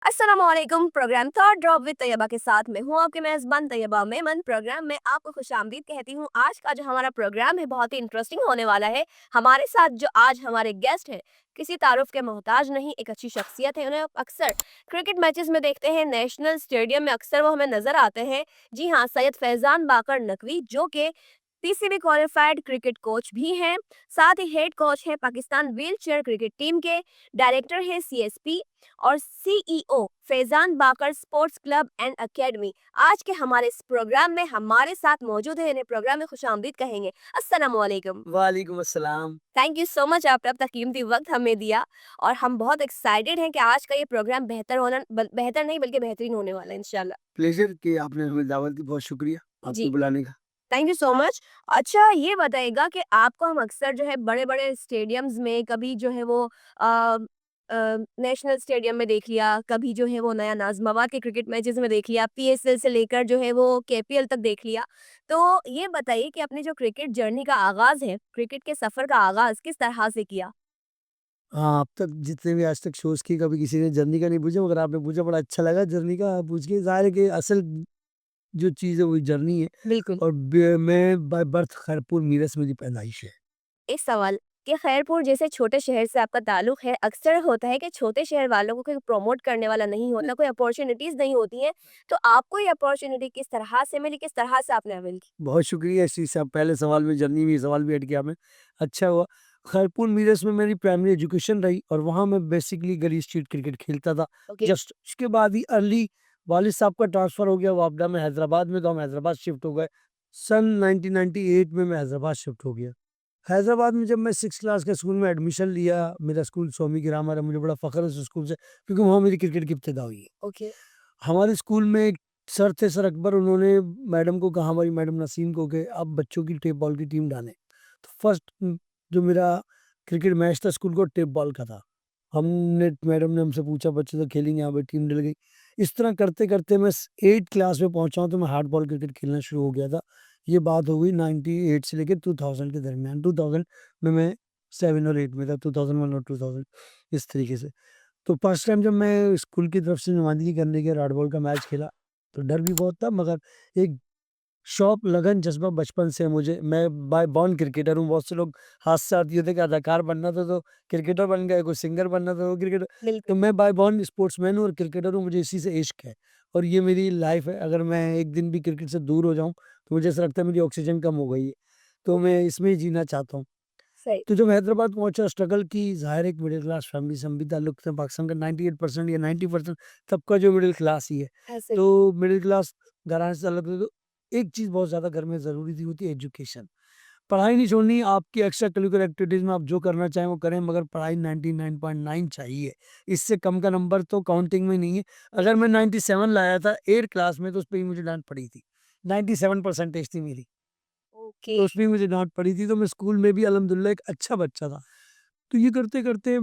अस्सलामुअलैकुम। Program thought drop with Tayyaba के साथ मैं हूँ आपकी मेज़बान तैयबा मेमन। प्रोग्राम में आपको खुशामदीद कहती हूँ। आज का जो हमारा प्रोग्राम है बहुत ही इंटरेस्टिंग होने वाला है। हमारे साथ जो आज हमारे गेस्ट हैं किसी तारुफ के मोहताज नहीं, एक अच्छी शख्सियत है। उन्हें आप अक्सर क्रिकेट मैचेस में देखते हैं, नेशनल स्टेडियम में अक्सर वो हमें नजर आते हैं। जी हाँ, सैयद फैजान बाकर नकवी जो कि पीसीबी क्वालिफाइड क्रिकेट कोच भी हैं, साथ ही हेड कोच हैं Pakistan wheelchair cricket team के, डायरेक्टर हैं सीएसपी और CEO Faizan Baqar sports club and academy. आज के हमारे इस प्रोग्राम में हमारे साथ मौजूद है, इन्हें प्रोग्राम में खुशामदीद कहेंगे। अस्सलाम वालेकुम। वालेकुम अस्सलाम। थैंक यू सो मच, आपने अपना कीमती वक्त हमें दिया और हम बहुत एक्साइटेड हैं कि आज का ये प्रोग्राम बेहतर नहीं बल्कि बेहतरीन होने वाला है इंशाल्लाह। प्लेज़र कि आपने हमें दावत दी, बहुत शुक्रिया जी, आपको बुलाने का। Thank you so much. अच्छा, ये बताइएगा कि आपको हम अक्सर जो है बड़े-बड़े स्टेडियम्स में कभी जो है वो अ नेशनल स्टेडियम में देख लिया, कभी जो है वो नया नाज़िमाबाद के क्रिकेट मैचेज़ में देख लिया, पीएसएल से लेकर जो है वो केपीएल तक देख लिया। तो ये बताइए कि अपनी जो क्रिकेट जर्नी का आगाज़ है, क्रिकेट के सफ़र का आगाज़ किस तरह से किया? हाँ, अब तक जितने भी आज तक शोज़ किए कभी किसी ने जर्नी का नहीं पूछा मगर आपने पूछा बड़ा अच्छा लगा जर्नी का पूछ के। ज़ाहिर है कि असल जो चीज़ है वो जर्नी है बिल्कुल। और मैं बाय बर्थ खैरपुर मीरस मेरी पैदाइश है। इस सवाल कि खैरपुर जैसे छोटे शहर से आपका ताल्लुक है, अक्सर होता है कि छोटे शहर वालों को कोई प्रमोट करने वाला नहीं होता, कोई अपॉर्च्युनिटीज़ नहीं होती हैं, तो आपको ये अपॉर्च्युनिटी किस तरह से मिली, किस तरह से आपने अवेल की? बहुत शुक्रिया इस चीज़ से, आप पहले सवाल में जर्नी में ये सवाल भी ऐड किया आपने, अच्छा हुआ। खैरपुर मीरस में मेरी प्राइमरी एजुकेशन रही और वहाँ मैं बेसिकली गली स्ट्रीट क्रिकेट खेलता था। ओके। जस्ट उसके बाद ही अर्ली वालिद साहब का ट्रांसफ़र हो गया वापडा में हैदराबाद में, तो हम हैदराबाद शिफ्ट हो गए। सन 1998 में मैं हैदराबाद शिफ्ट हो गया। हैदराबाद में जब मैं 6th क्लास के स्कूल में एडमिशन लिया, मेरा स्कूल स्वामी ग्रामर है, मुझे बड़ा फ़ख्र है उस स्कूल से क्योंकि वहाँ मेरी क्रिकेट की इब्तिदा हुई है। ओके। हमारे स्कूल में एक सर थे, सर अकबर, उन्होंने मैडम को कहा, हमारी मैडम नसीम को, कि आप बच्चों की टेप बॉल की टीम डालें। तो फर्स्ट जो मेरा क्रिकेट मैच था स्कूल को टेप बॉल का था। हमने मैडम ने हमसे पूछा बच्चे तो खेलेंगे, यहाँ पे टीम डल गई। इस तरह करते-करते मैं 8th क्लास में पहुँचा हूँ तो मैं हार्ड बॉल क्रिकेट खेलना शुरू हो गया था। ये बात हो गई 98 से लेके 2000 के दरमियान। 2000 में मैं 7 और 8 में था, 2001 और 2000 इस तरीके से। तो फर्स्ट टाइम जब मैं स्कूल की तरफ से नुमाइंदगी करने गया, रेड बॉल का मैच खेला, तो डर भी बहुत था मगर एक शौक, लगन, जज़्बा बचपन से है मुझे। मैं बाय बॉर्न क्रिकेटर हूँ। बहुत से लोग हाथ से आती होते कि अदाकार बनना था तो क्रिकेटर बन गए, कोई सिंगर बनना था तो क्रिकेटर। बिल्कुल। तो मैं बाय बॉर्न स्पोर्ट्समैन हूँ और क्रिकेटर हूँ, मुझे इसी से इश्क है और ये मेरी लाइफ़ है। अगर मैं एक दिन भी क्रिकेट से दूर हो जाऊँ, तो मुझे ऐसा लगता है मेरी ऑक्सीजन कम हो गई है, तो मैं इसमें ही जीना चाहता हूँ। सही। तो जब हैदराबाद पहुँचा, स्ट्रगल की, ज़ाहिर है एक मिडिल क्लास फैमिली से हम भी ताल्लुक़ थे। पाकिस्तान का 98% या 90% सबका जो मिडिल क्लास ही है। ऐसे। तो मिडिल क्लास घराने से ताल्लुक़ थे, तो एक चीज़ बहुत ज़्यादा घर में ज़रूरी थी, वो थी एजुकेशन। पढ़ाई नहीं छोड़नी, आपकी एक्स्ट्रा करिकुलर एक्टिविटीज़ में आप जो करना चाहें वो करें, मगर पढ़ाई 99.9 चाहिए। इससे कम का नंबर तो काउंटिंग में नहीं है। अगर मैं 97 लाया था 8th क्लास में तो उस पे ही मुझे डाँट पड़ी थी। 97 परसेंटेज थी मेरी। ओके। तो उसमें मुझे डाँट पड़ी थी, तो मैं स्कूल में भी अल्हम्दुलिल्लाह एक अच्छा बच्चा था। तो ये करते-करते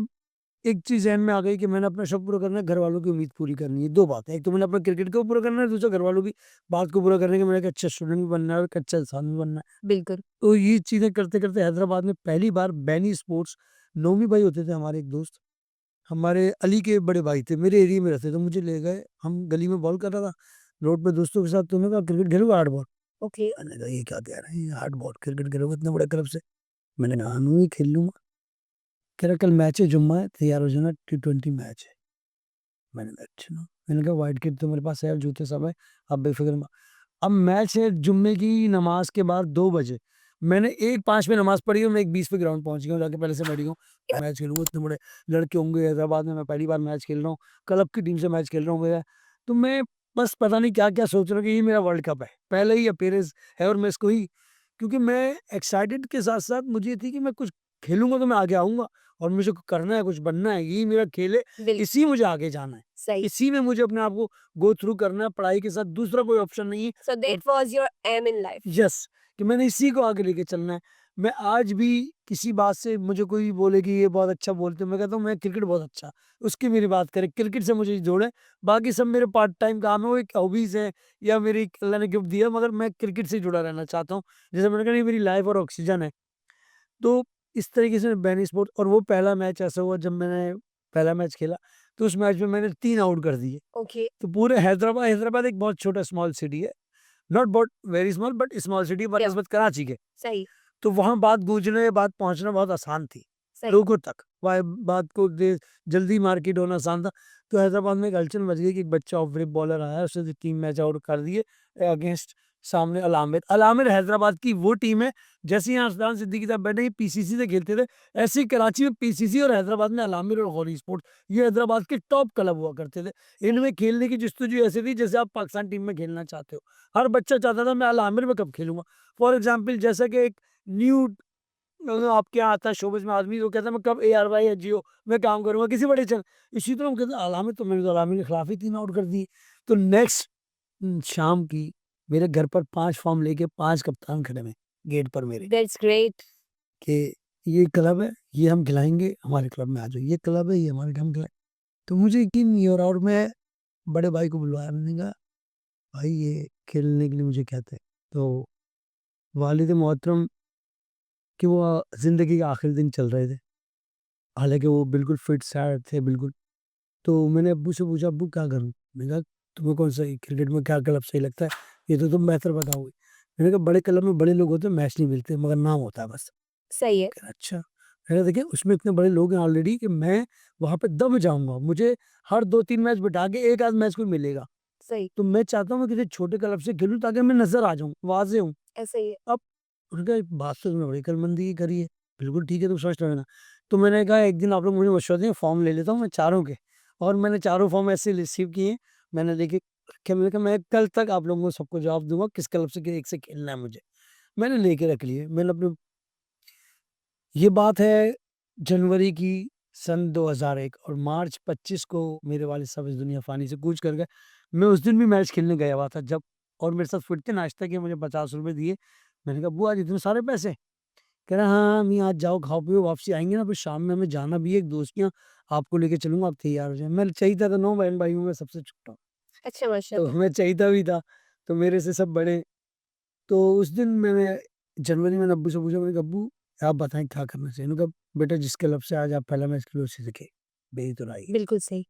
एक चीज़ ज़हन में आ गई कि मैंने अपना शौक पूरा करना है, घरवालों की उम्मीद पूरी करनी है। 2 बातें, एक तो मैंने अपना क्रिकेट को पूरा करना है, दूसरा घरवालों की बात को पूरा करने के मैंने एक अच्छा स्टूडेंट भी बनना है और एक अच्छा इंसान भी बनना है। बिल्कुल। तो ये चीज़ें करते-करते हैदराबाद में पहली बार बैनी स्पोर्ट्स, नौमी भाई होते थे हमारे एक दोस्त, हमारे अली के बड़े भाई थे, मेरे एरिया में रहते थे, मुझे ले गए, हम गली में बॉल कर रहा था, रोड पे दोस्तों के साथ, तो उन्होंने कहा क्रिकेट खेलोगे हार्ड बॉल? ओके। मैंने कहा ये क्या कह रहे हैं, ये हार्ड बॉल क्रिकेट खेलोगे इतने बड़े क्लब से? मैंने कहा हाँ, मैं खेल लूँगा। कह रहा कल मैच है, जुम्मा है, तैयार हो जाना, T20 मैच है। मैंने कहा अच्छा। मैंने कहा व्हाइट किट तो मेरे पास है और जूते सब है, आप बेफ़िक्र अब मैच है जुम्मे की नमाज़ के बाद 2 बजे। मैंने 1:05 में नमाज़ पढ़ी और मैं 1:20 पे ग्राउंड पहुँच गया हूँ, जाके पहले से रेडी हूँ। मैच खेलूँगा, इतने बड़े लड़के होंगे हैदराबाद में, मैं पहली बार मैच खेल रहा हूँ, क्लब की टीम से मैच खेल रहा हूँ मेरा। तो मैं बस पता नहीं क्या-क्या सोच रहा हूँ कि ये मेरा वर्ल्ड कप है। पहले ही अपीयरेंस है और मैं इसको ही, क्योंकि मैं एक्साइटेड के साथ-साथ मुझे ये थी कि मैं कुछ खेलूँगा तो मैं आगे आऊँगा और मुझे कुछ करना है, कुछ बनना है, यही मेरा खेल है, बिल्कुल। इसी मुझे आगे जाना है। सही। इसी में मुझे अपने आप को गो थ्रू करना है, पढ़ाई के साथ दूसरा कोई ऑप्शन नहीं है। सो और that was your aim in life. Yes, कि मैंने इसी को आगे लेके चलना है। मैं आज भी किसी बात से मुझे कोई बोले कि ये बहुत अच्छा बोलते हो, मैं कहता हूँ मैं क्रिकेट बहुत अच्छा, उसकी मेरी बात करें, क्रिकेट से मुझे जोड़ें, बाकी सब मेरे पार्ट टाइम काम है, वो एक हॉबीज़ है या मेरी एक अल्लाह ने गिफ्ट दिया, मगर मैं क्रिकेट से जुड़ा रहना चाहता हूँ। जैसे मैंने कहा ये मेरी लाइफ़ और ऑक्सीजन है। तो इस तरीके से बैनी स्पोर्ट्स, और वो पहला मैच ऐसा हुआ जब मैंने पहला मैच खेला, तो उस मैच में मैंने 3 आउट कर दिए। ओके, तो पूरे हैदराबाद एक बहुत छोटा स्मॉल सिटी है, नॉट बहुत very small but small city या बनस्बत कराची के। सही, तो वहाँ बात गूंजने, बात पहुँचना बहुत आसान थी, सही, लोगों तक। वह बात को जल्दी मार्केट होना आसान था। तो हैदराबाद में एक हलचल मच गई कि एक बच्चा ऑफ ब्रेक बॉलर आया, उसने 3 मैच आउट कर दिए अगेंस्ट सामने अल आमिर। अल आमिर हैदराबाद की वो टीम है, जैसे यहाँ अरसलान सिद्दीकी साहब बैठे हैं, पीसीसी से खेलते थे, ऐसे ही कराची में पीसीसी और हैदराबाद में अल आमिर और गौरी स्पोर्ट्स, ये हैदराबाद के टॉप क्लब हुआ करते थे। इनमें खेलने की जस्तजू ऐसी थी जैसे आप पाकिस्तान टीम में खेलना चाहते हो। हर बच्चा चाहता था मैं अल आमिर में कब खेलूंगा। फॉर एग्जाम्पल जैसा कि एक न्यू आपके यहाँ आता है शोबिज़ में आदमी, वो कहता है मैं कब ARY या जियो में काम करूँगा किसी बड़े चैनल। इसी तरह हम कहते हैं अलामी, तो मैंने तो अलामी के खिलाफ ही 3 आउट कर दिए। तो नेक्स्ट शाम की मेरे घर पर 5 फॉर्म लेके 5 कप्तान खड़े हैं गेट पर मेरे, दैट्स ग्रेट। कि ये क्लब है, ये हम खिलाएँगे, हमारे क्लब में आ जाओ। ये क्लब है, ये हमारे हम खिलाएँ। तो मुझे यकीन नहीं हो रहा और मैं बड़े भाई को बुलवाया, मैंने कहा भाई ये खेलने के लिए मुझे कहते हैं। तो वालिद मोहतरम कि वो ज़िंदगी के आखिरी दिन चल रहे थे। हालाँकि वो बिल्कुल फिट सैड थे बिल्कुल। तो मैंने अब्बू से पूछा, अब्बू क्या करूँ? मैंने कहा तुम्हें कौन-सा क्रिकेट में क्या क्लब सही लगता है? ये तो तुम बेहतर बताओगे। मैंने कहा बड़े क्लब में बड़े लोग होते हैं, मैच नहीं मिलते मगर नाम होता है बस। सही है, कह रहा अच्छा। मैंने कहा देखिए उसमें इतने बड़े लोग हैं ऑलरेडी कि मैं वहाँ पे दब जाऊँगा। मुझे हर 2-3 मैच बिठा के 1 आध मैच कोई मिलेगा। सही, तो मैं चाहता हूँ मैं किसी छोटे क्लब से खेलूँ ताकि मैं नज़र आ जाऊँ, वाज़ेह हूँ। ऐसा ही है। अब उन्होंने कहा बात तो तुमने बड़ी अक्लमंदी की करी है। बिल्कुल ठीक है, तुम सोच रहे हो ना। तो मैंने कहा एक दिन आप लोग मुझे मशवरा दें, फॉर्म ले लेता हूँ मैं चारों के। और मैंने चारों फॉर्म ऐसे रिसीव किए। मैंने देखे रखे, मैंने कहा मैं कल तक आप लोगों को सबको जवाब दूँगा किस क्लब से एक से खेलना है मुझे। मैंने लेके रख लिए। मैंने अपने ये बात है जनवरी की सन 2001 और मार्च 25 को मेरे वालिद साहब इस दुनिया फ़ानी से कूच कर गए। मैं उस दिन भी मैच खेलने गया हुआ था जब, और मेरे साथ फिट थे, नाश्ता किया, मुझे ₹50 दिए। मैंने कहा बुआ आज इतने सारे पैसे? कह रहा हाँ, अम्मी आज जाओ खाओ-पियो, वापसी आएँगे ना फिर शाम में हमें जाना भी है एक दोस्त के यहाँ, आपको लेके चलूँगा, आप तैयार हो जाएँ। मैं चहीता था 9 बहन-भाइयों में सबसे छोटा, अच्छा, तो माशाल्लाह। मैं चहीता भी था, तो मेरे से सब बड़े। तो उस दिन मैंने जनवरी में अब्बू से पूछा, मैंने कहा अब्बू आप बताएँ क्या करना चाहिए? उन्होंने कहा बेटा जिस क्लब से आज आप पहला मैच खेलो उसी से खेल, बेइतराई। बिल्कुल सही,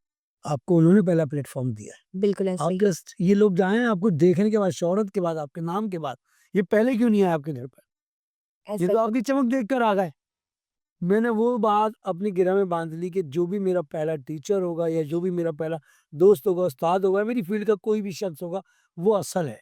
आपको उन्होंने पहला प्लेटफ़ॉर्म दिया है। बिल्कुल ऐसा आप ही, जस्ट ये लोग जाएँ आपको देखने के बाद, शोहरत के बाद, आपके नाम के बाद, ये पहले क्यों नहीं आए आपके घर पर? ये ऐसा तो ही। आपकी चमक देख कर आ गए। मैंने वो बात अपनी गिरह में बाँध ली कि जो भी मेरा पहला टीचर होगा या जो भी मेरा पहला दोस्त होगा, उस्ताद होगा, मेरी फ़ील्ड का कोई भी शख़्स होगा, वो असल है।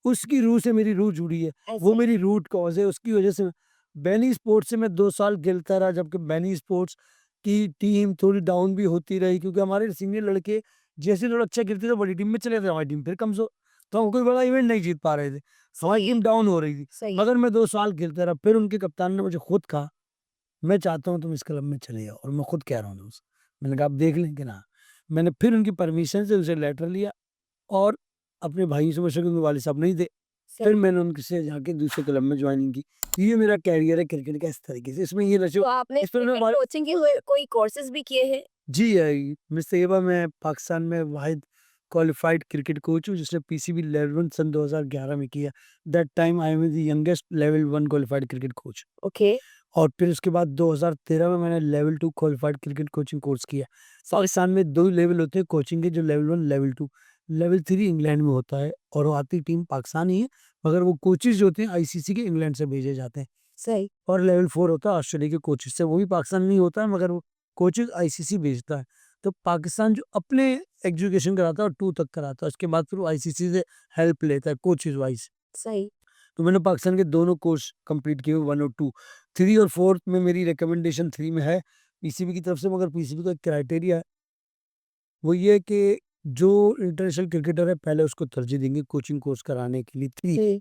उसकी रूह से मेरी रूह जुड़ी है, वो ऐसा ही, मेरी रूट कॉज़ है, उसकी वज़ह से बैनी स्पोर्ट्स से मैं 2 साल खेलता रहा, जबकि बैनी स्पोर्ट्स की टीम थोड़ी डाउन भी होती रही क्योंकि हमारे सीनियर लड़के जैसे थोड़ा अच्छा खेलते थे, बड़ी टीम में चले गए, हमारी टीम फिर कमज़ोर, तो हम कोई बड़ा इवेंट नहीं जीत पा रहे थे। हमारी सही है, टीम डाउन हो रही थी, सही है। मगर मैं 2 साल खेलता रहा, फिर उनके कप्तान ने मुझे खुद कहा मैं चाहता हूँ तुम इस क्लब में चले जाओ, और मैं खुद कह रहा हूँ उनसे। मैंने कहा आप देख लें कि ना। मैंने फिर उनकी परमिशन से उनसे लेटर लिया और अपने भाइयों से मशवरा, क्योंकि वालिद साहब नहीं थे। फिर सही। मैंने उनसे जाके दूसरे क्लब में जॉइनिंग की। ये मेरा कैरियर है क्रिकेट का इस तरीके से। इसमें ये नशो तो आपने इस पर मैं क्रिकेट कोचिंग के हुए कोई कोर्सेज़ भी किए हैं? जी, मिस तैयबा मैं पाकिस्तान में वाहिद क्वालिफाइड क्रिकेट कोच हूँ जिसने पीसीबी लेवल 1 सन 2011 में किया। That time I am the youngest level 1 qualified cricket coach. Okay, और फिर उसके बाद 2013 में मैंने level 2 qualified cricket coaching course किया। पाकिस्तान में 2 लेवल होते हैं कोचिंग के, जो लेवल 1, लेवल 2। लेवल 3 इंग्लैंड में होता है और वो आती टीम पाकिस्तान ही है, मगर वो कोचेज़ जो होते हैं आईसीसी के इंग्लैंड से भेजे जाते हैं। सही, और लेवल 4 होता है ऑस्ट्रेलिया के कोचेज़ से, वो भी पाकिस्तान में ही होता है मगर वो कोचेज़ आईसीसी भेजता है। तो पाकिस्तान जो अपने एजुकेशन कराता है और 2 तक कराता है, उसके बाद फिर वो आईसीसी से हेल्प लेता है कोचेज़ वाइज़। सही, तो मैंने पाकिस्तान के दोनों कोर्स कंप्लीट किए हुए 1 और 2। 3 और 4 में मेरी रिकमेंडेशन 3 में है पीसीबी की तरफ से, मगर पीसीबी का एक क्राइटेरिया है, वो ये है कि जो इंटरनेशनल क्रिकेटर है पहले उसको तरजीह देंगे कोचिंग कोर्स कराने के लिए 3 जी,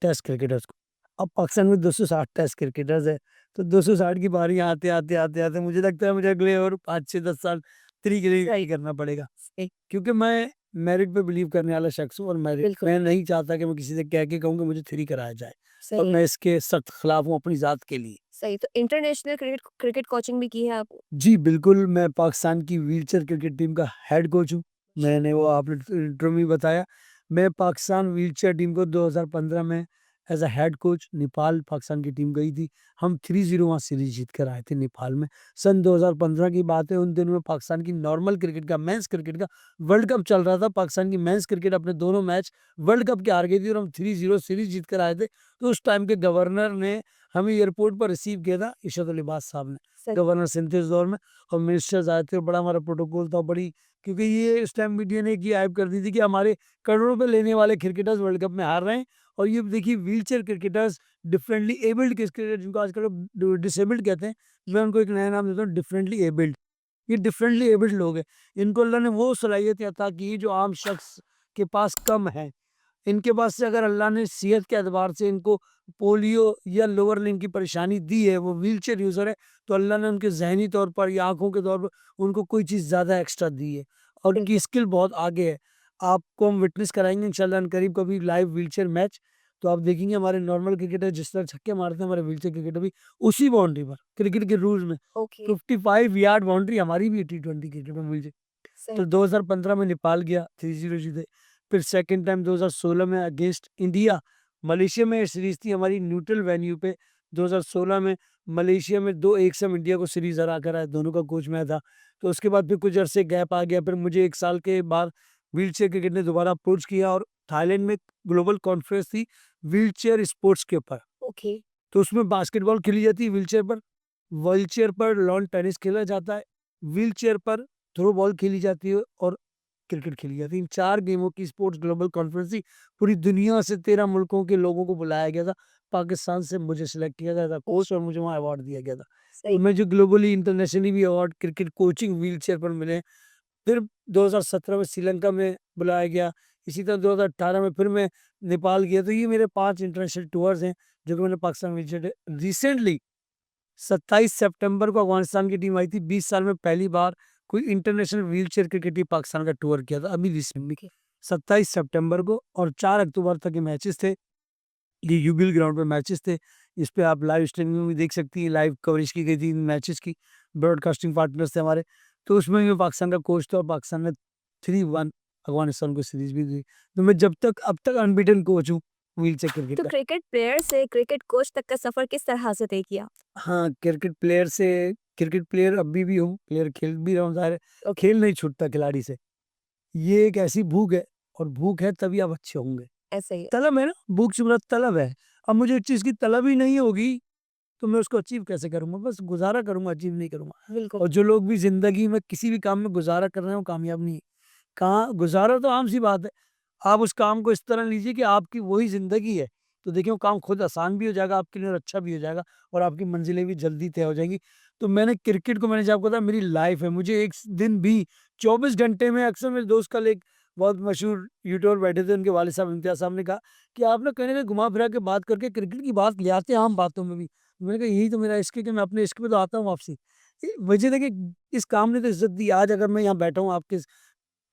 टेस्ट क्रिकेटर्स को। अब पाकिस्तान में 260 टेस्ट क्रिकेटर्स है, तो 260 की बारी आते मुझे लगता है मुझे अगले और 5 से 10 साल 3 के लिए सही, ही करना पड़ेगा। सही, क्योंकि मैं मेरिट पे बिलीव करने वाला शख्स हूँ और बिल्कुल, मैं नहीं चाहता कि मैं किसी से कह के कहूँ कि मुझे 3 कराया जाए, और सही है, मैं इसके सख्त खिलाफ हूँ अपनी ज़ात के लिए। सही। तो इंटरनेशनल क्रिकेट क्रिकेट कोचिंग भी की है आपने? जी, बिल्कुल, मैं पाकिस्तान की व्हीलचेयर क्रिकेट टीम का हेड कोच हूँ। मैंने वो आपने इंट्रो में ही बताया। मैं पाकिस्तान व्हीलचेयर टीम को 2015 में as a head coach Nepal Pakistan की टीम गई थी। हम 3-0 वहाँ सीरीज जीत कर आए थे नेपाल में। सन 2015 की बात है, उन दिनों में पाकिस्तान की नॉर्मल क्रिकेट का, मेंस क्रिकेट का वर्ल्ड कप चल रहा था। पाकिस्तान की मेंस क्रिकेट अपने दोनों मैच वर्ल्ड कप के हार गई थी और हम 3-0 सीरीज जीत कर आए थे। तो उस टाइम के गवर्नर ने हमें एयरपोर्ट पर रिसीव किया था, इशरत अली लिबास साहब ने, सच गवर्नर सिंध इस दौर में। और मिनिस्टर्स आए थे, बड़ा हमारा प्रोटोकॉल था, बड़ी, क्योंकि ये इस टाइम मीडिया ने की हाइप कर दी थी कि हमारे करोड़ों रुपए लेने वाले क्रिकेटर्स वर्ल्ड कप में हार रहे हैं। और ये देखिए wheel chair cricketers, differently abled cricketer जिनको आजकल डिसेबल्ड कहते हैं, मैं उनको एक नया नाम देता हूँ, डिफरेंटली एबल्ड। ये डिफरेंटली एबल्ड लोग हैं, इनको अल्लाह ने वो सलाहियत अता की जो आम शख्स के पास कम है। इनके पास से अगर अल्लाह ने सेहत के एतबार से इनको पोलियो या लोअर लिंग की परेशानी दी है, वो व्हीलचेयर यूज़र है, तो अल्लाह ने उनके ज़हनी तौर पर या आँखों के तौर पर उनको कोई चीज़ ज़्यादा एक्स्ट्रा दी है और उनकी बिल्कुल स्किल बहुत आगे है। आपको हम विटनेस कराएँगे इंशाअल्लाह अनकरीब कभी लाइव व्हीलचेयर मैच, तो आप देखेंगे हमारे नॉर्मल क्रिकेटर जिस तरह छक्के मारते हैं, हमारे व्हीलचेयर क्रिकेटर भी उसी बाउंड्री पर, क्रिकेट के रूल्स में ओके 55 यार्ड बाउंड्री हमारी भी है टी20 क्रिकेट में व्हीलचेयर। सही तो 2015 में नेपाल गया, 3-0 जीते। फिर सेकंड टाइम 2016 में अगेंस्ट इंडिया, मलेशिया में सीरीज़ थी हमारी न्यूट्रल वेन्यू पे। 2016 में मलेशिया में 2-1 से हम इंडिया को सीरीज़ हरा कर आए, दोनों का कोच मैं था। तो उसके बाद फिर कुछ अरसे गैप आ गया, फिर मुझे 1 साल के बाद व्हीलचेयर क्रिकेट ने दोबारा अप्रोच किया और थाईलैंड में ग्लोबल कॉन्फ्रेंस थी व्हीलचेयर स्पोर्ट्स के ऊपर। ओके तो उसमें बास्केटबॉल खेली जाती है व्हीलचेयर पर लॉन टेनिस खेला जाता है, व्हीलचेयर पर थ्रो बॉल खेली जाती है और क्रिकेट खेली जाती है। इन 4 गेमों की स्पोर्ट्स ग्लोबल कॉन्फ्रेंस थी। पूरी दुनिया से 13 मुल्कों के लोगों को बुलाया गया था। पाकिस्तान से मुझे सिलेक्ट किया गया था कोच और मुझे वहाँ अवार्ड दिया गया था। सही तो मैं जो ग्लोबली इंटरनेशनली भी अवार्ड क्रिकेट कोचिंग व्हीलचेयर पर मिले। फिर 2017 में श्रीलंका में बुलाया गया। इसी तरह 2018 में फिर मैं नेपाल गया। तो ये मेरे 5 इंटरनेशनल टूर्स हैं जो कि मैंने पाकिस्तान व्हीलचेयर रिसेंटली 27 सितंबर को अफ़गानिस्तान की टीम आई थी। 20 साल में पहली बार कोई international wheelchair cricket team Pakistan का टूर किया था, अभी रिसेंटली ओके 27 सितंबर को। और 4 अक्टूबर तक ये मैचेस थे। ये यूबिल ग्राउंड पे मैचेस थे। इस पे आप लाइव स्ट्रीमिंग भी देख सकती हैं, लाइव कवरेज की गई थी इन मैचेस की। ब्रॉडकास्टिंग पार्टनर्स थे हमारे। तो उसमें मैं पाकिस्तान का कोच था और पाकिस्तान ने 3-1 अफ़गानिस्तान को सीरीज़ भी दी। तो मैं जब तक अब तक अनबीटन कोच हूँ व्हीलचेयर क्रिकेट तो का। क्रिकेट प्लेयर से क्रिकेट कोच तक का सफर किस तरह से तय किया हाँ, क्रिकेट प्लेयर अभी भी हूँ, प्लेयर खेल भी रहा हूँ, ज़ाहिर है, ओके खेल नहीं छूटता खिलाड़ी से। ये एक ऐसी भूख है और भूख है तभी आप अच्छे होंगे। ऐसे ही तलब है ना, भूख से मुराद तलब है। अब मुझे एक चीज़ की तलब ही नहीं होगी, तो मैं उसको अचीव कैसे करूँगा? बस गुज़ारा करूँगा, अचीव नहीं करूँगा। बिल्कुल और जो लोग भी ज़िंदगी में किसी भी काम में गुज़ारा कर रहे हैं, वो कामयाब नहीं है। कहाँ गुज़ारा तो आम-सी बात है। आप उस काम को इस तरह लीजिए कि आपकी वही ज़िंदगी है। तो देखिए वो काम खुद आसान भी हो जाएगा आपके लिए और अच्छा भी हो जाएगा और आपकी मंज़िलें भी जल्दी तय हो जाएँगी। तो मैंने क्रिकेट को, मैंने जब आपको बताया मेरी लाइफ़ है। मुझे एक स दिन भी 24 घंटे में, अक्सर मेरे दोस्त कल एक बहुत मशहूर यूट्यूबर बैठे थे, उनके वालिद साहब इम्तियाज़ साहब ने कहा कि आप ना कहीं न कहीं घुमा-फिरा के बात करके क्रिकेट की बात ले आते हैं आम बातों में भी। मैंने कहा यही तो मेरा इश्क है कि मैं अपने इश्क पे तो आता हूँ वापसी। वजह देखिए, इस काम ने तो इज़्ज़त दी। आज अगर मैं यहाँ बैठा हूँ आपके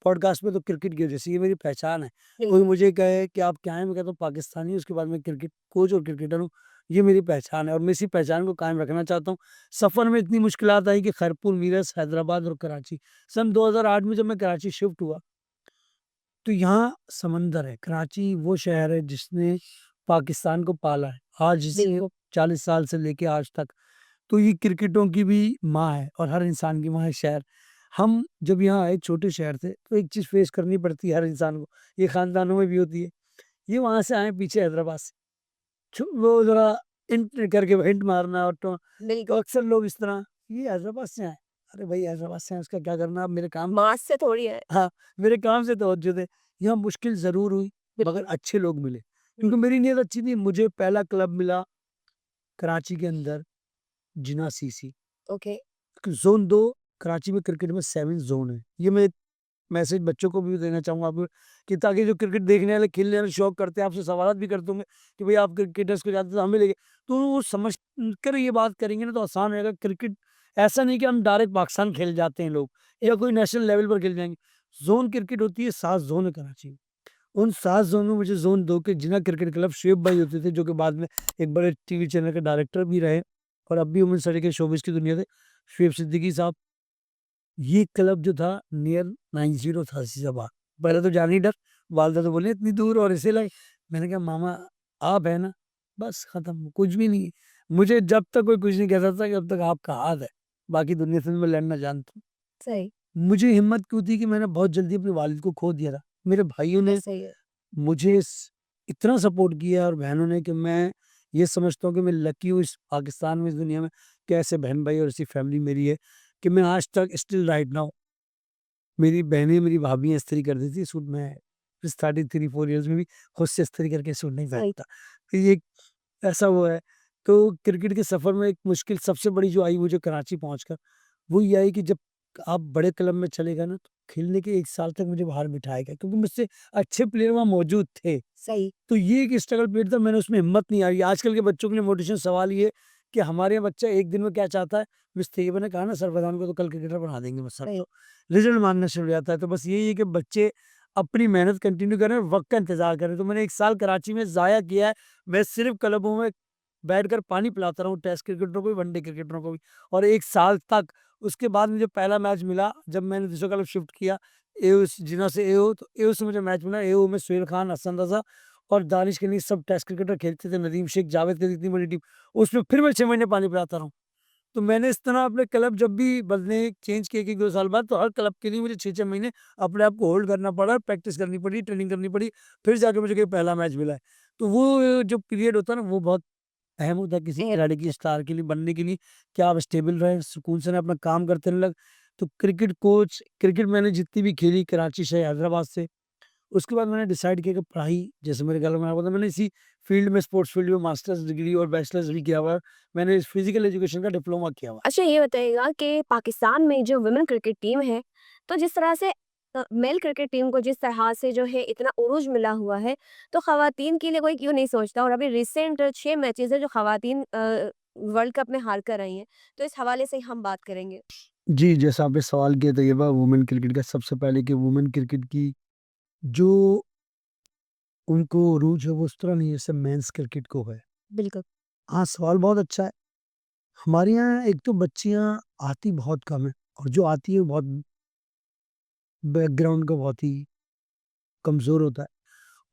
पॉडकास्ट में, तो क्रिकेट की वजह से, ये मेरी पहचान है। कोई बिल्कुल मुझे कहे कि आप क्या हैं? मैं कहता हूँ पाकिस्तानी, उसके बाद मैं क्रिकेट कोच और क्रिकेटर हूँ। ये मेरी पहचान है और मैं इसी पहचान को कायम रखना चाहता हूँ। सफ़र में इतनी मुश्किलात आई कि खैरपुर, मीरठ, हैदराबाद और कराची। सन 2008 में जब मैं कराची शिफ्ट हुआ, तो यहाँ समंदर है। कराची वो शहर है जिसने पाकिस्तान को पाला है, आज से बिल्कुल 40 साल से लेके आज तक। तो ये क्रिकेटों की भी माँ है और हर इंसान की माँ है शहर। हम जब यहाँ आए छोटे शहर से, तो एक चीज़ फेस करनी पड़ती है हर इंसान को, ये खानदानों में भी होती है। ये वहाँ से आए पीछे हैदराबाद से, वो ज़रा इंट करके हिंट मारना और तो बिल्कुल अक्सर लोग इस तरह, ये हैदराबाद से आए। अरे भाई हैदराबाद से आए, उसका क्या करना, आप मेरे काम। मार्च से थोड़ी है हाँ, मेरे काम से तवज्जो है। यहाँ मुश्किल ज़रूर हुई मगर बिल्कुल अच्छे लोग मिले, हम्म, क्योंकि मेरी नीयत अच्छी थी। मुझे पहला क्लब मिला कराची के अंदर, जिना सीसी। ओके ज़ोन 2 कराची में क्रिकेट में 7 ज़ोन है। ये मैं मैसेज बच्चों को भी देना चाहूँगा आप, कि ताकि जो क्रिकेट देखने वाले, खेलने वाले शौक करते हैं, आपसे सवालात भी करते होंगे कि भई आप क्रिकेटर्स को जानते हो तो हमें लेके, तो वो समझ कर ये बात करेंगे ना तो आसान रहेगा। क्रिकेट ऐसा नहीं कि हम डायरेक्ट पाकिस्तान खेल जाते हैं लोग या कोई नेशनल लेवल पर खेल जाएँगे। ज़ोन क्रिकेट होती है, 7 ज़ोन है कराची में। उन 7 ज़ोन में मुझे ज़ोन 2 के जिना क्रिकेट क्लब, शुएब भाई होते थे जो कि बाद में एक बड़े टीवी चैनल के डायरेक्टर भी रहे और अब भी उम्र सड़े के शोबिज़ की दुनिया से, शुएब सिद्दीकी साहब। ये क्लब जो था नियर 90 था असीसाबाद। पहले तो जान ही डर, वालिदा तो बोली इतनी दूर और ऐसे लाए। मैंने कहा मामा आप है ना? बस खत्म, कुछ भी नहीं। मुझे जब तक कोई कुछ नहीं कहता था कि अब तक आपका हाथ है, बाकी दुनिया से मैं लड़ना जानता हूँ। सही, मुझे हिम्मत क्यों थी कि मैंने बहुत जल्दी अपने वालिद को खो दिया था। मेरे भाइयों ने ऐसा ही है। मुझे इतना सपोर्ट किया और बहनों ने कि मैं ये समझता हूँ कि मैं लकी हूँ इस पाकिस्तान में, इस दुनिया में, कि ऐसे बहन भाई और ऐसी फैमिली मेरी है कि मैं आज तक स्टिल राइट नाउ, मेरी बहनें, मेरी भाभी इस्त्री कर देती सूट, मैं इस 33-4 इयर्स में भी खुद से इस्त्री करके सूट नहीं सही, पहनता। तो ये एक ऐसा वो है। तो क्रिकेट के सफ़र में एक मुश्किल सबसे बड़ी जो आई मुझे कराची पहुँचकर, वो ये आई कि जब आप बड़े क्लब में चले गए ना, तो खेलने के 1 साल तक मुझे बाहर बिठाया गया क्योंकि मुझसे अच्छे प्लेयर वहाँ मौजूद थे। सही, तो ये एक स्ट्रगल पीरियड था, मैंने उसमें हिम्मत नहीं हारी। आजकल के बच्चों के लिए मोटिवेशन सवाल ये कि हमारे यहाँ बच्चा एक दिन में क्या चाहता है, मिस तैयबा ने कहा ना सरफराज को तो कल क्रिकेटर बना देंगे बस सर, सही, तो रिजल्ट मांगना शुरू हो जाता है। तो बस यही है कि बच्चे अपनी मेहनत कंटिन्यू करें, वक़्त का इंतज़ार करें। तो मैंने 1 साल कराची में ज़ाया किया है। मैं सिर्फ़ क्लबों में बैठकर पानी पिलाता रहा हूँ, टेस्ट क्रिकेटरों को भी, वनडे क्रिकेटरों को भी, और 1 साल तक। उसके बाद मुझे पहला मैच मिला जब मैंने दूसरा क्लब शिफ्ट किया, एओ जिन्ना से एओ, तो एओ से मुझे मैच मिला। एओ में सुहेल खान, हसन रज़ा और दानिश के नहीं सब टेस्ट क्रिकेटर खेलते थे, नदीम शेख, जावेद की इतनी बड़ी टीम, उसमें फिर मैं 6 महीने पानी पिलाता रहा हूँ। तो मैंने इस तरह अपने क्लब जब भी बदले चेंज किए 1-2 साल बाद, तो हर क्लब के लिए मुझे 6-6 महीने अपने आप को होल्ड करना पड़ा, प्रैक्टिस करनी पड़ी, ट्रेनिंग करनी पड़ी, फिर जाके मुझे कोई पहला मैच मिला है। तो वो जो पीरियड होता है ना, वो बहुत अहम होता है किसी खिलाड़ी की स्टार के लिए बनने के लिए, कि आप स्टेबल रहें, सुकून से रहें, अपना काम करते रहें। तो क्रिकेट कोच, क्रिकेट मैंने जितनी भी खेली कराची से, हैदराबाद से, उसके बाद मैंने डिसाइड किया कि पढ़ाई, जैसे मेरे घर में आपको, मैंने इसी फील्ड में, स्पोर्ट्स फील्ड में मास्टर्स डिग्री और बैचलर्स भी किया हुआ है। मैंने फिजिकल एजुकेशन का डिप्लोमा किया हुआ है। अच्छा ये बताइएगा कि पाकिस्तान में जो वुमेन क्रिकेट टीम है, तो जिस तरह से मेल क्रिकेट टीम को जिस तरह से जो है इतना उरूज मिला हुआ है, तो ख़वातीन के लिए कोई क्यों नहीं सोचता? और अभी रिसेंट 6 मैचेज़ है जो ख़वातीन वर्ल्ड कप में हार कर आई हैं, तो इस हवाले से हम बात करेंगे। जी, जैसा आपने सवाल किया था ये बा वुमेन क्रिकेट का, सबसे पहले कि वुमेन क्रिकेट की जो उनको रूज है वो उस तरह नहीं है जैसे मेंस क्रिकेट को है। बिल्कुल, हाँ, सवाल बहुत अच्छा है। हमारे यहाँ एक तो बच्चियाँ आती बहुत कम है, और जो आती है वो बहुत बैकग्राउंड का बहुत ही कमज़ोर होता है,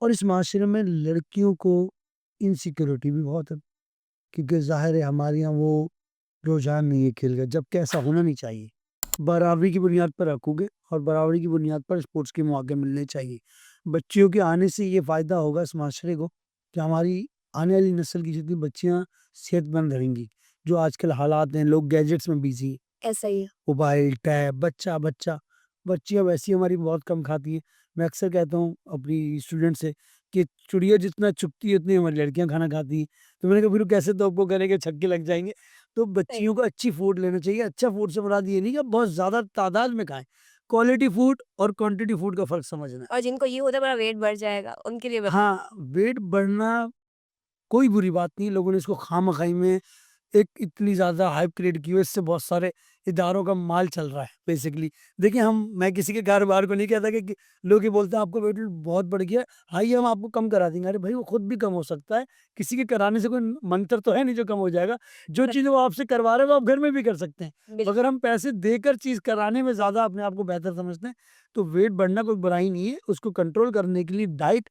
और इस माशरे में लड़कियों को इनसिक्योरिटी भी बहुत है, क्योंकि ज़ाहिर है हमारे यहाँ वो रुझान नहीं है खेल का, जबकि ऐसा होना नहीं चाहिए। बराबरी की बुनियाद पर रखोगे और बराबरी की बुनियाद पर स्पोर्ट्स के मौके मिलने चाहिए। बच्चियों के आने से ये फ़ायदा होगा इस माशरे को कि हमारी आने वाली नस्ल की जितनी बच्चियाँ सेहतमंद रहेंगी। जो आजकल हालात हैं, लोग गैजेट्स में बिज़ी हैं, ऐसा ही है। मोबाइल, टैब, बच्चा-बच्चा, बच्चियाँ वैसी हमारी बहुत कम खाती हैं। मैं अक्सर कहता हूँ अपनी स्टूडेंट से कि चिड़िया जितना चुगती है उतनी हमारी लड़कियाँ खाना खाती हैं। तो मैंने कहा फिर कैसे तोप्पो करेंगे, छक्के लग जाएँगे। तो सही। बच्चियों को अच्छी फूड लेना चाहिए। अच्छा फूड से मुराद ये नहीं कि आप बहुत ज़्यादा तादाद में खाएँ। क्वालिटी फूड और क्वांटिटी फूड का फ़र्क समझना है। और जिनको ये होता है मेरा वेट बढ़ जाएगा, उनके लिए हाँ, वेट बढ़ना कोई बुरी बात नहीं, लोगों ने इसको खाम-खाई में एक इतनी ज़्यादा हाइप क्रिएट की हुई है, इससे बहुत सारे इदारों का माल चल रहा है बेसिकली। देखिए मैं किसी के कारोबार को नहीं कहता कि लोग ये बोलते हैं आपको वेट बहुत बढ़ गया है, आइए हम आपको कम करा देंगे। अरे भाई वो खुद भी कम हो सकता है, किसी के कराने से कोई मंत्र तो है नहीं जो कम हो जाएगा। जो चीज़ वो आपसे करवा रहे हैं वो आप घर में भी कर सकते हैं। बिल्कुल। मगर हम पैसे देकर चीज़ कराने में ज़्यादा अपने आप को बेहतर समझते हैं। तो वेट बढ़ना कोई बुराई नहीं है, उसको कंट्रोल करने के लिए डाइट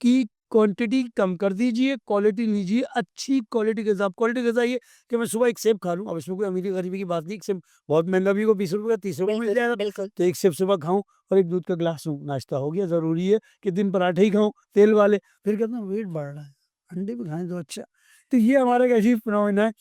की क्वांटिटी कम कर दीजिए, क्वालिटी लीजिए, अच्छी क्वालिटी के साथ। क्वालिटी कैसा ये कि मैं सुबह एक सेब खा लूँ, अब इसमें कोई अमीरी-गरीबी की बात नहीं, एक सेब बहुत महँगा भी हो, ₹20 का, ₹30 में मिल बिल्कुल, जाएगा, बिल्कुल। तो एक सेब सुबह खाऊँ और एक दूध का ग्लास लूँ, नाश्ता हो गया। ज़रूरी है कि दिन पराठे ही खाऊँ, तेल वाले, फिर कहते हैं वेट बढ़ रहा है, अंडे भी खाएँ तो अच्छा। तो ये हमारा एक अजीब फिनोमेना है।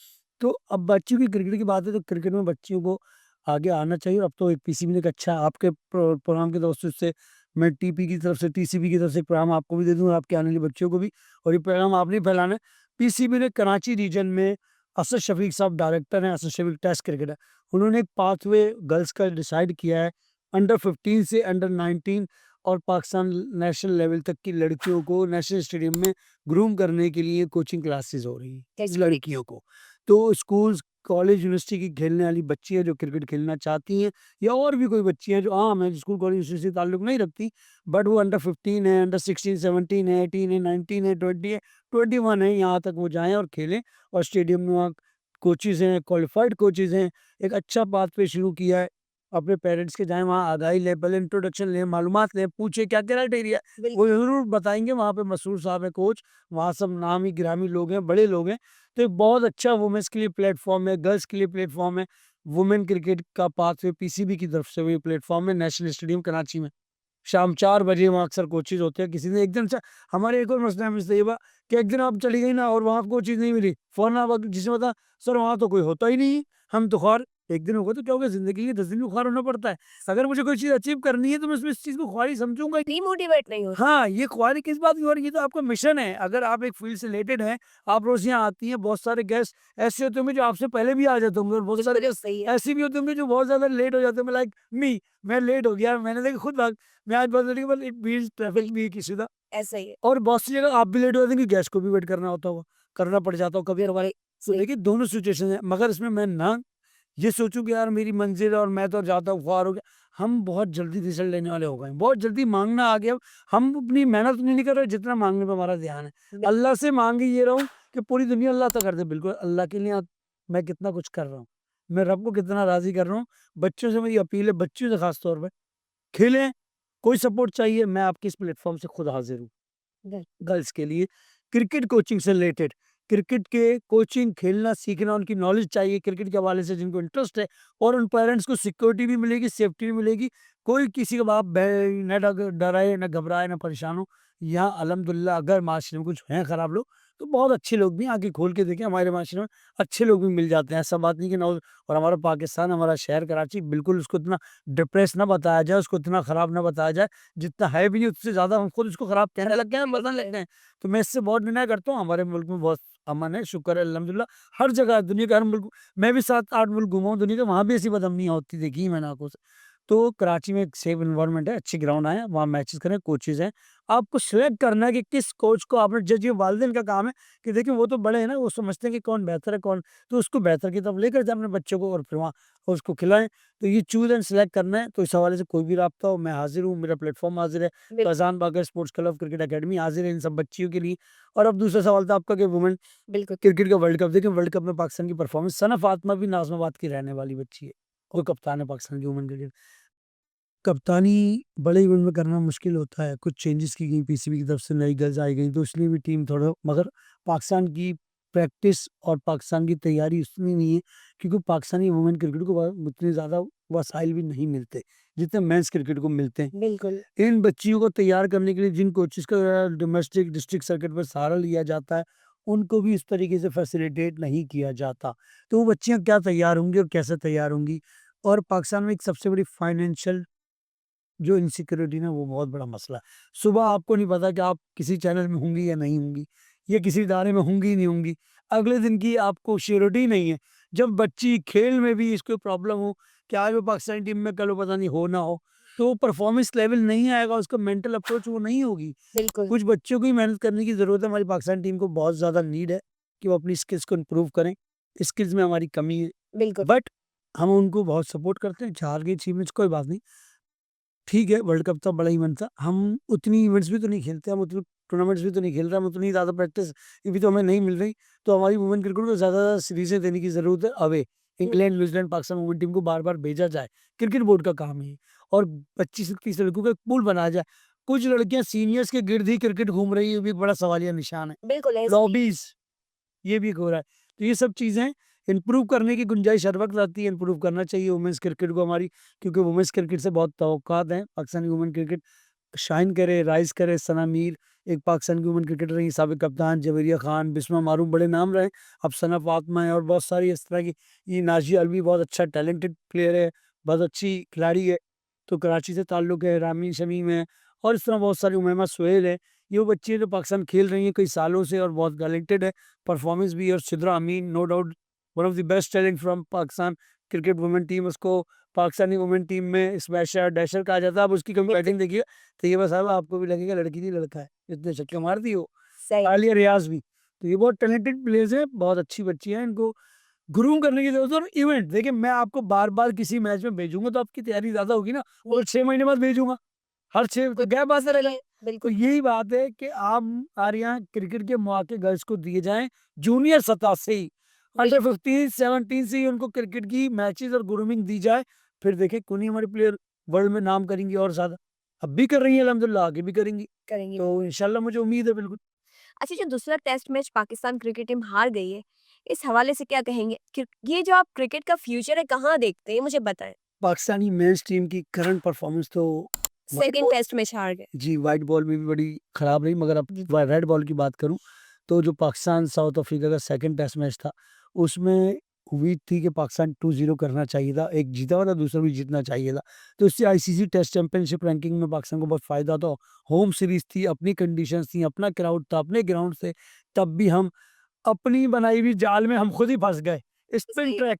तो अब बच्चों की क्रिकेट की बात है, तो क्रिकेट में बच्चियों को आगे आना चाहिए, और अब तो एक पीसीबी ने एक अच्छा आपके प्रोग्राम के दोस्तों से मैं टीपी की तरफ से, टीसीबी की तरफ से एक पैगाम आपको भी दे दूँ और आपके आने वाले बच्चों को भी, और ये पैगाम आपने ही फैलाना है। पीसीबी ने कराची रीजन में, असद शफीक साहब डायरेक्टर हैं, असद शफीक टेस्ट क्रिकेटर, उन्होंने एक पाथवे गर्ल्स का डिसाइड किया है, अंडर 15 से अंडर 19 और पाकिस्तान नेशनल लेवल तक की लड़कियों को नेशनल स्टेडियम में ग्रूम करने के लिए कोचिंग क्लासेस हो रही हैं, टेस्ट क्रिक लड़कियों को। तो स्कूल्स, कॉलेज, यूनिवर्सिटी की खेलने वाली बच्चियाँ जो क्रिकेट खेलना चाहती हैं, या और भी कोई बच्चियाँ जो आम हैं, स्कूल, कॉलेज, यूनिवर्सिटी से ताल्लुक नहीं रखती, बट वो अंडर 15 है, अंडर 16, 17 है, 18 है, 19 है, 20 है, 21 है, यहाँ तक वो जाएँ और खेलें, और स्टेडियम में वहाँ कोचेज़ हैं, क्वालिफाइड कोचेज़ हैं। एक अच्छा पाथवे शुरू किया है। अपने पेरेंट्स के जाएँ, वहाँ आगाही लें, पहले इंट्रोडक्शन लें, मालूमात लें, पूछें क्या क्राइटेरिया है। बिल्कुल। वो ज़रूर बताएँगे, वहाँ पे मशहूर साहब हैं कोच, वहाँ सब नामी गिरामी लोग हैं, बड़े लोग हैं। तो एक बहुत अच्छा वुमेन्स के लिए प्लेटफ़ॉर्म है, गर्ल्स के लिए प्लेटफ़ॉर्म है। वुमेन क्रिकेट का पाथवे पीसीबी की तरफ से भी प्लेटफ़ॉर्म है, नेशनल स्टेडियम कराची में। शाम 4 बजे वहाँ अक्सर कोचेज़ होते हैं, किसी ने एक दिन से हमारे एक और मसला है मिस तैयबा कि एक दिन आप चली गई ना और वहाँ कोचेज़ नहीं मिली, फ़ौरन आप जिसे बता सर वहाँ तो कोई होता ही नहीं है, हम तो ख़ैर 1 दिन होगा तो क्या हो गया, ज़िंदगी के 10 दिन भी ख़्वार होना पड़ता है। अगर मुझे कोई चीज़ अचीव करनी है तो मैं उसमें इस चीज़ को ख़्वार ही समझूँगा। डिमोटिवेट नहीं हो हाँ, ये ख्वाहिश किस बात की हो रही है, ये तो आपका मिशन है। अगर आप एक फ़ील्ड से रिलेटेड हैं, आप रोज़ यहाँ आती हैं, बहुत सारे गेस्ट ऐसे होते होंगे जो आपसे पहले भी आ जाते होंगे और बहुत सारे गेस्ट सही है। ऐसे भी होते होंगे जो बहुत ज़्यादा लेट हो जाते होंगे लाइक मी, मैं लेट हो गया, मैंने देखा खुद बात मैं आज बहुत late but it means traffic भी किसी का ऐसा ही है। और बहुत सी जगह आप भी लेट हो जाते हैं कि गेस्ट को भी वेट करना होता होगा, करना पड़ जाता हो कभी हमारे तो सही। देखिए दोनों सिचुएशन है, मगर इसमें मैं ना ये सोचूँ कि यार मेरी मंज़िल है और मैं तो जाता हूँ ख्वार हो गया, हम बहुत जल्दी रिज़ल्ट लेने वाले हो गए हैं, बहुत जल्दी माँगना आ गया। हम अपनी मेहनत उतनी नहीं कर रहे जितना माँगने पे हमारा ध्यान है। अल्लाह से माँग ही ये रहा हूँ कि पूरी दुनिया अल्लाह अता कर दे बिल्कुल, अल्लाह के लिए मैं कितना कुछ कर रहा हूँ। मैं रब को कितना राज़ी कर रहा हूँ। बच्चों से मेरी अपील है, बच्चों से ख़ास तौर पे, खेलें, कोई सपोर्ट चाहिए मैं आपके इस प्लेटफ़ॉर्म से खुद हाज़िर हूँ। बिल गर्ल्स के लिए क्रिकेट कोचिंग से रिलेटेड क्रिकेट के कोचिंग खेलना सीखना उनकी नॉलेज चाहिए क्रिकेट के हवाले से जिनको इंटरेस्ट है और उन पेरेंट्स को सिक्योरिटी भी मिलेगी सेफ्टी भी मिलेगी कोई किसी का बाप न डराए न घबराए न परेशान हो यहाँ अल्हम्दुलिल्लाह अगर माशरे में कुछ हैं खराब लोग तो बहुत अच्छे लोग भी हैं, आके खोल के देखें हमारे माशरे में अच्छे लोग भी मिल जाते हैं ऐसा बात नहीं कि ना और हमारा पाकिस्तान हमारा शहर कराची बिल्कुल उसको इतना डिप्रेस ना बताया जाए उसको इतना खराब ना बताया जाए जितना है भी नहीं उससे ज़्यादा हम खुद उसको खराब कहने लग गए हैं बदलने लग गए हैं। तो मैं इससे बहुत निर्णय करता हूँ हमारे मुल्क में बहुत अमन है शुक्र है अल्हम्दुलिल्लाह हर जगह दुनिया के हर मुल्क मैं भी 7-8 मुल्क घूमा हूँ दुनिया के वहाँ भी ऐसी बदअमनियाँ होती देखी हैं मैंने आंखों से। तो कराची में एक सेफ एनवायरनमेंट है, अच्छी ग्राउंड है, वहाँ मैचेस करें, कोचेज़ हैं। आपको सिलेक्ट करना है कि किस कोच को आपने जज ये वालिदैन का काम है कि देखिए वो तो बड़े हैं ना, वो समझते हैं कि कौन बेहतर है कौन तो उसको बेहतर की तरफ लेकर जाएँ अपने बच्चों को और फिर वहाँ उसको खिलाएँ। तो ये चूज़ एंड सिलेक्ट करना है, तो इस हवाले से कोई भी राब्ता हो मैं हाज़िर हूँ, मेरा प्लेटफ़ॉर्म हाज़िर है। बिल फैज़ान बागर स्पोर्ट्स क्लब क्रिकेट अकेडमी हाज़िर है इन सब बच्चियों के लिए। और अब दूसरा सवाल था आपका कि वुमेन बिल्कुल। क्रिकेट का वर्ल्ड कप देखिए वर्ल्ड कप में पाकिस्तान की परफ़ॉर्मेंस सना फ़ातिमा भी नाज़िमाबाद की रहने वाली बच्ची है। वो कप्तान है पाकिस्तान की वुमेन क्रिकेट कप्तानी बड़े इवेंट में करना मुश्किल होता है। कुछ चेंजेस की गई पीसीबी की तरफ से नई गर्ल्स आई गई तो इसलिए भी टीम थोड़ा मगर पाकिस्तान की प्रैक्टिस और पाकिस्तान की तैयारी उतनी नहीं है क्योंकि पाकिस्तानी वुमेन क्रिकेट को उतने ज़्यादा वसाइल भी नहीं मिलते जितने मेंस क्रिकेट को मिलते हैं। बिल्कुल। इन बच्चियों को तैयार करने के लिए जिन कोचेस का डोमेस्टिक डिस्ट्रिक्ट सर्किट पर सहारा लिया जाता है उनको भी इस तरीके से फैसिलिटेट नहीं किया जाता। तो वो बच्चियाँ क्या तैयार होंगी और कैसे तैयार होंगी? और पाकिस्तान में एक सबसे बड़ी फाइनेंशियल जो इनसिक्योरिटी ना वो बहुत बड़ा मसला है। सुबह आपको नहीं पता कि आप किसी चैनल में होंगी या नहीं होंगी, या किसी इदारे में होंगी नहीं होंगी। अगले दिन की आपको श्योरिटी नहीं है। जब बच्ची खेल में भी इसको प्रॉब्लम हो कि आज वो पाकिस्तानी टीम में कल वो पता नहीं हो ना हो, तो परफॉर्मेंस लेवल नहीं आएगा, उसका मेंटल अप्रोच वो नहीं होगी। बिल्कुल। कुछ बच्चों को ही मेहनत करने की ज़रूरत है, हमारी पाकिस्तान टीम को बहुत ज़्यादा नीड है कि वो अपनी स्किल्स को इम्प्रूव करें। स्किल्स में हमारी कमी है, बिल्कुल। बट हम उनको बहुत सपोर्ट करते हैं। हार गई 6 मैच कोई बात नहीं। ठीक है, वर्ल्ड कप था, बड़ा इवेंट था। हम उतनी इवेंट्स भी तो नहीं खेलते, हम उतनी टूर्नामेंट्स भी तो नहीं खेल रहे, हम उतनी ज़्यादा प्रैक्टिस भी तो हमें नहीं मिल रही। तो हमारी वुमेन क्रिकेट को ज़्यादा सीरीज़ें देने की ज़रूरत है away. England, New Zealand, Pakistan women team को बार-बार भेजा जाए। क्रिकेट बोर्ड का काम है ये और 25 से 30 लड़कों का एक पूल बनाया जाए। कुछ लड़कियाँ सीनियर्स के गिर्द ही क्रिकेट घूम रही है, ये भी एक बड़ा सवालिया निशान है। बिल्कुल ऐसे ही। लॉबीज़ ये भी एक हो रहा है। तो ये सब चीज़ें इम्प्रूव करने की गुंजाइश हर वक़्त रहती है, इम्प्रूव करना चाहिए वुमेन्स क्रिकेट को हमारी क्योंकि वुमेन्स क्रिकेट से बहुत तवक्कुआत हैं। पाकिस्तानी वुमेन क्रिकेट शाइन करे, राइज़ करे। सना मीर एक पाकिस्तान की वुमेन क्रिकेटर रहीं, साबिक कप्तान जवेरिया खान, बिस्मा मारूफ बड़े नाम रहे। अब सना फातिमा है और बहुत सारी इस तरह की ये नाज़िया अलवी बहुत अच्छा टैलेंटेड प्लेयर है, बहुत अच्छी खिलाड़ी है। तो कराची से ताल्लुक़ है, रामीन शमीम है और इस तरह बहुत सारी उमैमा सुहेल है। ये वो बच्ची है जो पाकिस्तान खेल रही हैं कई सालों से और बहुत टैलेंटेड है। परफॉर्मेंस भी और Sidra Amin no doubt one of the best talent from Pakistan cricket women team उसको पाकिस्तानी वुमेन टीम में स्मैशर डैशर कहा जाता है। अब उसकी कभी बैटिंग देखिए तो ये बस साहब आपको भी लगेगा लड़की नहीं लड़का है इतने छक्के मारती हो। सही। आलिया रियाज भी तो ये बहुत टैलेंटेड प्लेयर्स हैं, बहुत अच्छी बच्ची हैं, इनको ग्रूम करने की जरूरत है। और इवेंट देखिए मैं आपको बार बार किसी मैच में भेजूंगा तो आपकी तैयारी ज्यादा होगी ना और 6 महीने बाद भेजूंगा हर 6 तो गैप आता रहेगा। तो बिल्कुल। यही बात है कि आप आर्या क्रिकेट के मौके गर्ल्स को दिए जाएं जूनियर सतह से ही अंडर 15 17 से ही उनको क्रिकेट की मैचेस और ग्रूमिंग दी जाए फिर देखें कौन ही हमारे प्लेयर वर्ल्ड में नाम करेंगी और ज़्यादा। अब भी कर रही हैं अल्हम्दुलिल्लाह, आगे भी करेंगी। करेंगी। तो इंशाल्लाह मुझे उम्मीद है बिल्कुल। अच्छा, जो दूसरा test match Pakistan cricket team हार गई है, इस हवाले से क्या कहेंगे? ये जो आप क्रिकेट का फ्यूचर है कहाँ देखते हैं? मुझे बताएँ। पाकिस्तानी मेंस टीम की करंट परफॉर्मेंस तो सेकंड टेस्ट मैच हार गए। जी, व्हाइट बॉल में भी बड़ी खराब रही, मगर अब रेड बॉल की बात करूँ, तो जो पाकिस्तान साउथ अफ्रीका का सेकंड टेस्ट मैच था, उसमें उम्मीद थी कि पाकिस्तान 2-0 करना चाहिए था। एक जीता हुआ था, दूसरा भी जीतना चाहिए था। तो इससे आईसीसी टेस्ट चैंपियनशिप रैंकिंग में पाकिस्तान को बहुत फ़ायदा था। होम सीरीज़ थी, अपनी कंडीशंस थी, अपना क्राउड था, अपने ग्राउंड थे, तब भी हम अपनी बनाई हुई जाल में हम खुद ही फँस गए। सही।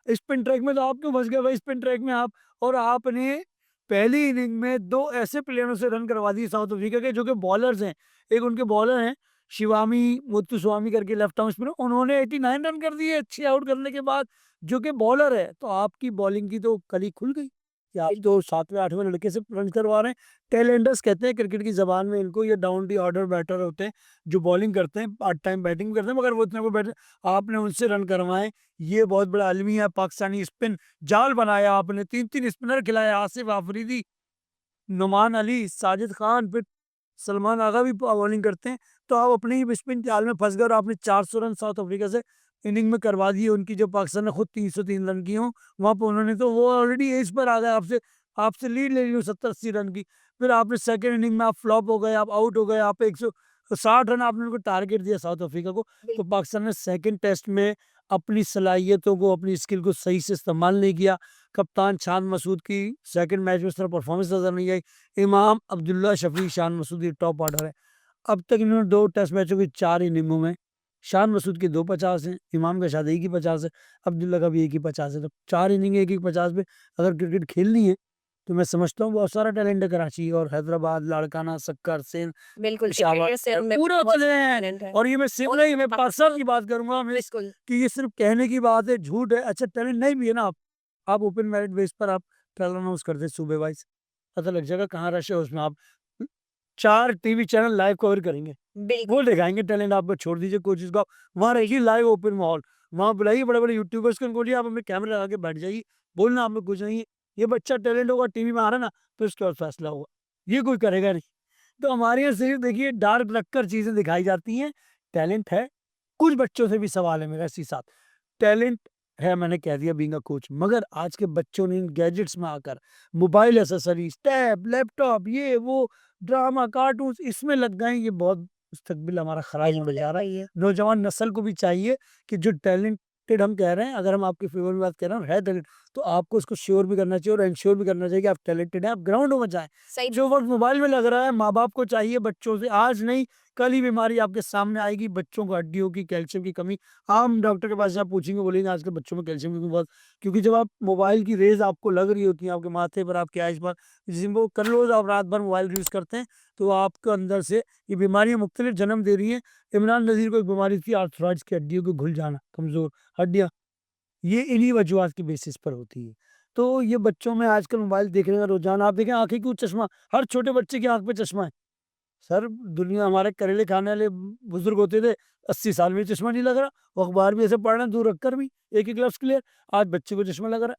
स्पिन ट्रैक में तो आप क्यों फँस गए भाई, स्पिन ट्रैक में आप, और आपने पहली इनिंग में 2 ऐसे प्लेयरों से रन करवा दिए साउथ अफ्रीका के, जो कि बॉलर्स हैं। एक उनके बॉलर हैं शिवामी मुत्तुस्वामी करके, लेफ्ट आर्म स्पिनर, उन्होंने 89 रन कर दिए अच्छी आउट करने के बाद, जो कि बॉलर है। तो आपकी बॉलिंग की तो कली खुल गई कि आप तो 7वें 8वें लड़के से रन करवा रहे हैं। टेलेंडर्स कहते हैं क्रिकेट की ज़बान में इनको, ये डाउन द ऑर्डर बैटर होते हैं, जो बॉलिंग करते हैं, पार्ट टाइम बैटिंग भी करते हैं, मगर वो इतने को बैटर आपने उनसे रन करवाएँ, ये बहुत बड़ा अलमिया है। पाकिस्तानी स्पिन जाल बनाया आपने, 3-3 स्पिनर खिलाए, आसिफ आफरीदी, नुमान अली, साजिद खान, फिर सलमान आगा भी बॉलिंग करते हैं। तो आप अपने ही स्पिन जाल में फँस गए और आपने 400 रन साउथ अफ्रीका से इनिंग में करवा दिए उनकी, जो पाकिस्तान ने खुद 303 रन की हों। वहाँ पे उन्होंने, तो वो ऑलरेडी एज पर आ गए, आपसे आपसे लीड ले ली हो 70-80 रन की। फिर आपने सेकंड इनिंग में आप फ्लॉप हो गए, आप आउट हो गए, आप 160 रन आपने उनको टारगेट दिया साउथ अफ्रीका को। तो पाकिस्तान ने सेकंड टेस्ट में अपनी सलाहियतों को, अपनी स्किल को सही से इस्तेमाल नहीं किया। कप्तान शान मसूद की सेकंड मैच में उस तरह परफॉर्मेंस नज़र नहीं आई। इमाम, अब्दुल्ला शफी, शान मसूद, ये टॉप ऑर्डर है। अब तक इन्होंने 2 टेस्ट मैचों की 4 इनिंगों में शान मसूद के 2 50 हैं, इमाम का शायद 1 ही 50 है, अब्दुल्ला का भी 1 ही 50 है। तो 4 इनिंग 1-1 50 पे अगर क्रिकेट खेलनी है, तो मैं समझता हूँ बहुत सारा टैलेंट है कराची और हैदराबाद, लाड़काना, सक्कर, सेन, बिल्कुल, पेशावर, क्रिकेट से उनमें पूरा बहुत चले हैं। टैलेंट है। और ये मैं सिर्फ और नहीं, मैं पाकिस्तान की बात करूँगा, मैं बिल्कुल। कि ये सिर्फ कहने की बात है, झूठ है। अच्छा, टैलेंट नहीं भी है ना, आप ओपन मेरिट बेस पर आप ट्रायल अनाउंस कर दें सूबे वाइज़, पता लग जाएगा कहाँ रश है, उसमें आप 4 टीवी चैनल लाइव कवर करेंगे। बिल्कुल। वो दिखाएँगे टैलेंट आपका, छोड़ दीजिए कोचेज़ को, वहाँ रहिए लाइव ओपन माहौल, वहाँ बुलाइए बड़े-बड़े यूट्यूबर्स को, उनको बोलिए आप हमें कैमरा लगा के बैठ जाइए, बोलना आप में कुछ नहीं है, ये बच्चा टैलेंट होगा टीवी में आ रहा है ना, तो इसके बाद फैसला होगा, ये कोई करेगा नहीं। तो हमारे यहाँ सिर्फ देखिए डार्क रखकर चीज़ें दिखाई जाती हैं, टैलेंट है, कुछ बच्चों से भी सवाल है मेरा इसी साथ, टैलेंट है, मैंने कह दिया बीइंग अ कोच, मगर आज के बच्चों ने इन गैजेट्स में आकर मोबाइल एक्सेसरीज़, टैब, लैपटॉप, ये वो, ड्रामा, कार्टून्स, इसमें लग गए हैं, ये बहुत मुस्तकबिल हमारा खराब होने जा रहा है। नौजवान नस्ल को भी चाहिए कि जो टैलेंटेड हम कह रहे हैं, अगर हम आपके फेवर में बात कर रहे हैं, है टैलेंट, तो आपको उसको श्योर भी करना चाहिए और एंश्योर भी करना चाहिए कि आप टैलेंटेड हैं, आप ग्राउंडों में जाएँ। सही। जो वक़्त मोबाइल में लग रहा है, माँ-बाप को चाहिए बच्चों से, आज नहीं, कल ही बीमारी आपके सामने आएगी, बच्चों को हड्डियों की, कैल्शियम की कमी, आम डॉक्टर के पास आप पूछेंगे, बोलेंगे आजकल बच्चों में कैल्शियम की कमी बहुत, क्योंकि जब आप मोबाइल की रेज़ आपको लग रही होती हैं, आपके माथे पर, आपके आइज़ पर, जिनको कर लो आप रात भर मोबाइल यूज़ करते हैं, तो आपके अंदर से ये बीमारियाँ मुख्तलिफ जन्म दे रही हैं। इमरान नज़ीर को एक बीमारी थी आर्थराइड्स की, हड्डियों को घुल जाना, कमज़ोर हड्डियाँ, ये इन्हीं वजूहात की बेसिस पर होती है। तो ये बच्चों में आजकल मोबाइल देखने का रुझान, आप देखें आँखें क्यों चश्मा, हर छोटे बच्चे की आँख पे चश्मा है। सर, दुनिया, हमारे करेले खाने वाले बुजुर्ग होते थे, 80 साल में चश्मा नहीं लग रहा, वो अखबार भी ऐसे पढ़ रहे हैं दूर रखकर भी, एक एक लफ्ज़ क्लियर। आज बच्चे को चश्मा लग रहा है,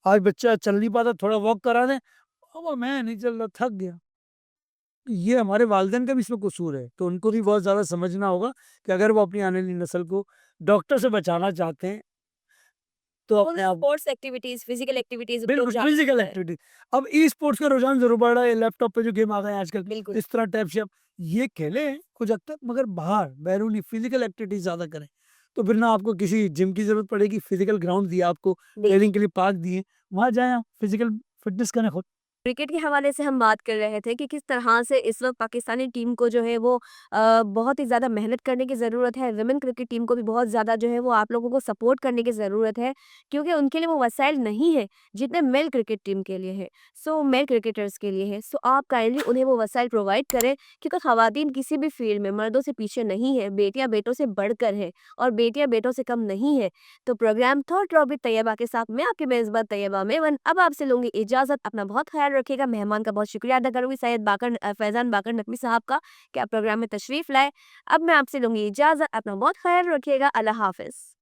आज बच्चा चल नहीं पाता, थोड़ा वॉक करा दें, "पापा मैं नहीं चल रहा, थक गया।" ये हमारे वालिदैन का भी इसमें कसूर है, तो उनको भी बहुत ज़्यादा समझना होगा कि अगर वो अपनी आने वाली नस्ल को डॉक्टर से बचाना चाहते हैं, तो और अपने आप स्पोर्ट्स एक्टिविटीज़, फिजिकल एक्टिविटीज़ लोग बिल्कुल, ज़्यादा फिज़िकल करते हैं। एक्टिविटी। अब ई-स्पोर्ट्स का रुझान ज़रूर बढ़ रहा है, लैपटॉप पे जो गेम आ गए हैं आजकल, बिल्कुल। इस तरह टैब शैब, ये खेलें कुछ हद तक, मगर बाहर बैरूनी फिज़िकल एक्टिविटी ज़्यादा करें। तो फिर ना आपको किसी जिम की ज़रूरत पड़ेगी, फिज़िकल ग्राउंड दिया आपको, ट्रेनिंग के लिए पार्क दिए, वहाँ जाएँ आप, फिज़िकल फिटनेस करें खुद। क्रिकेट के हवाले से हम बात कर रहे थे कि किस तरह से इस वक्त पाकिस्तानी टीम को जो है वो बहुत ही ज़्यादा मेहनत करने की ज़रूरत है। विमेन क्रिकेट टीम को भी बहुत ज़्यादा जो है वो आप लोगों को सपोर्ट करने की ज़रूरत है, क्योंकि उनके लिए वो वसाइल नहीं है जितने मेल क्रिकेट टीम के लिए है। सो मेल क्रिकेटर्स के लिए है, सो आप काइंडली उन्हें वो वसाइल प्रोवाइड करें, क्योंकि खवातीन किसी भी फील्ड में मर्दों से पीछे नहीं है, बेटियां बेटों से बढ़कर है और बेटियां बेटों से कम नहीं है। तो प्रोग्राम थॉट रॉबिट तैयबा के साथ मैं आपकी मेज़बान तैयबा मेमन अब आपसे लूँगी इजाज़त। अपना बहुत ख़्याल रखिएगा। मेहमान का बहुत शुक्रिया अदा करूँगी सैयद फैज़ान बाकर नकवी साहब का कि आप प्रोग्राम में तशरीफ़ लाए। अब मैं आपसे लूँगी इजाज़त। अपना बहुत ख़्याल रखिएगा। अल्लाह हाफ़िज़।